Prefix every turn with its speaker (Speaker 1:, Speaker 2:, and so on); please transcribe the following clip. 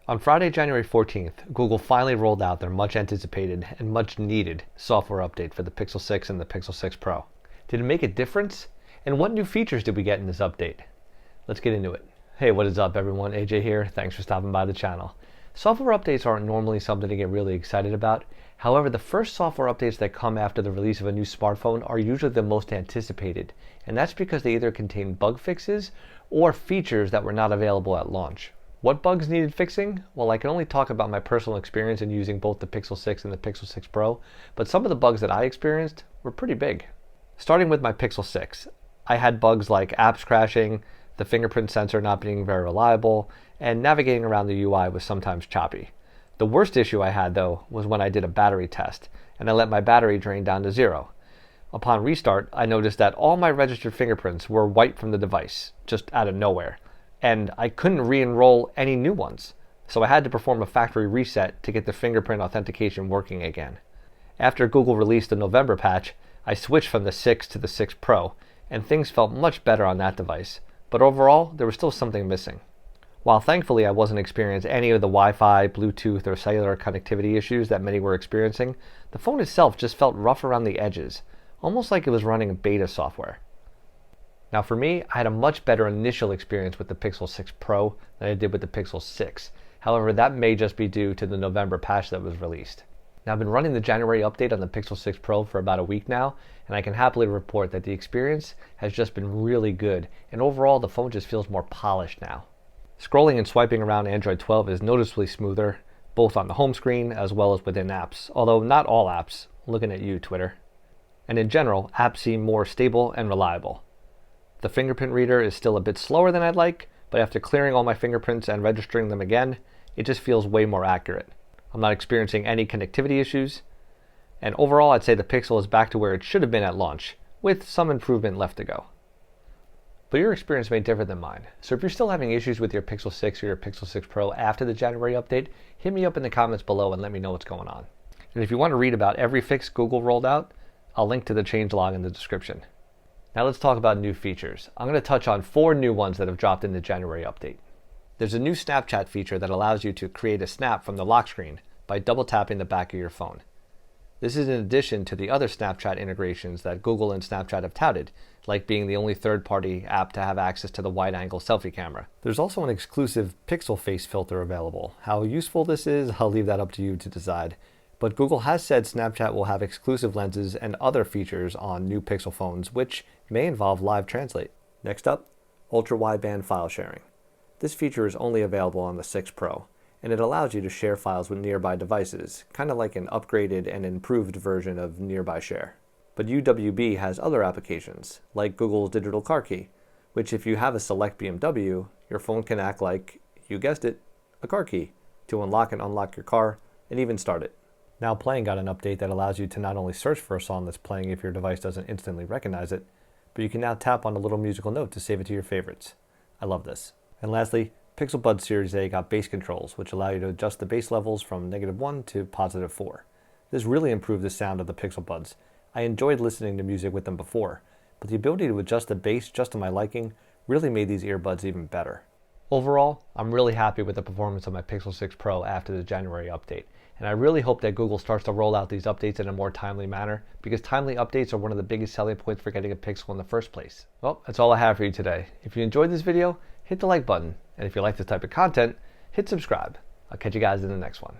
Speaker 1: On Friday, January 14th, Google finally rolled out their much anticipated and much needed software update for the Pixel 6 and the Pixel 6 Pro. Did it make a difference? And what new features did we get in this update? Let's get into it. Hey, what is up everyone? AJ here. Thanks for stopping by the channel. Software updates aren't normally something to get really excited about. However, the first software updates that come after the release of a new smartphone are usually the most anticipated. And that's because they either contain bug fixes or features that were not available at launch. What bugs needed fixing? Well, I can only talk about my personal experience in using both the Pixel 6 and the Pixel 6 Pro, but some of the bugs that I experienced were pretty big. Starting with my Pixel 6, I had bugs like apps crashing, the fingerprint sensor not being very reliable, and navigating around the UI was sometimes choppy. The worst issue I had, though, was when I did a battery test, and I let my battery drain down to 0. Upon restart, I noticed that all my registered fingerprints were wiped from the device, just out of nowhere. And I couldn't re-enroll any new ones, so I had to perform a factory reset to get the fingerprint authentication working again. After Google released the November patch, I switched from the 6 to the 6 Pro, and things felt much better on that device, but overall, there was still something missing. While thankfully I wasn't experiencing any of the Wi-Fi, Bluetooth, or cellular connectivity issues that many were experiencing, the phone itself just felt rough around the edges, almost like it was running beta software. Now for me, I had a much better initial experience with the Pixel 6 Pro than I did with the Pixel 6. However, that may just be due to the November patch that was released. Now I've been running the January update on the Pixel 6 Pro for about a week now, and I can happily report that the experience has just been really good, and overall the phone just feels more polished now. Scrolling and swiping around Android 12 is noticeably smoother, both on the home screen as well as within apps, although not all apps, looking at you, Twitter. And in general, apps seem more stable and reliable. The fingerprint reader is still a bit slower than I'd like, but after clearing all my fingerprints and registering them again, it just feels way more accurate. I'm not experiencing any connectivity issues, and overall I'd say the Pixel is back to where it should have been at launch, with some improvement left to go. But your experience may differ than mine, so if you're still having issues with your Pixel 6 or your Pixel 6 Pro after the January update, hit me up in the comments below and let me know what's going on. And if you want to read about every fix Google rolled out, I'll link to the changelog in the description. Now let's talk about new features. I'm going to touch on 4 new ones that have dropped in the January update. There's a new Snapchat feature that allows you to create a snap from the lock screen by double tapping the back of your phone. This is in addition to the other Snapchat integrations that Google and Snapchat have touted, like being the only third-party app to have access to the wide-angle selfie camera. There's also an exclusive pixel face filter available. How useful this is, I'll leave that up to you to decide. But Google has said Snapchat will have exclusive lenses and other features on new Pixel phones, which may involve live translate. Next up, ultra-wideband file sharing. This feature is only available on the 6 Pro, and it allows you to share files with nearby devices, kind of like an upgraded and improved version of Nearby Share. But UWB has other applications, like Google's digital car key, which if you have a select BMW, your phone can act like, you guessed it, a car key, to unlock and unlock your car, and even start it. Now Playing got an update that allows you to not only search for a song that's playing if your device doesn't instantly recognize it, but you can now tap on a little musical note to save it to your favorites. I love this. And lastly, Pixel Buds Series A got bass controls, which allow you to adjust the bass levels from -1 to +4. This really improved the sound of the Pixel Buds. I enjoyed listening to music with them before, but the ability to adjust the bass just to my liking really made these earbuds even better. Overall, I'm really happy with the performance of my Pixel 6 Pro after the January update, and I really hope that Google starts to roll out these updates in a more timely manner, because timely updates are one of the biggest selling points for getting a Pixel in the first place. Well, that's all I have for you today. If you enjoyed this video, hit the like button, and if you like this type of content, hit subscribe. I'll catch you guys in the next one.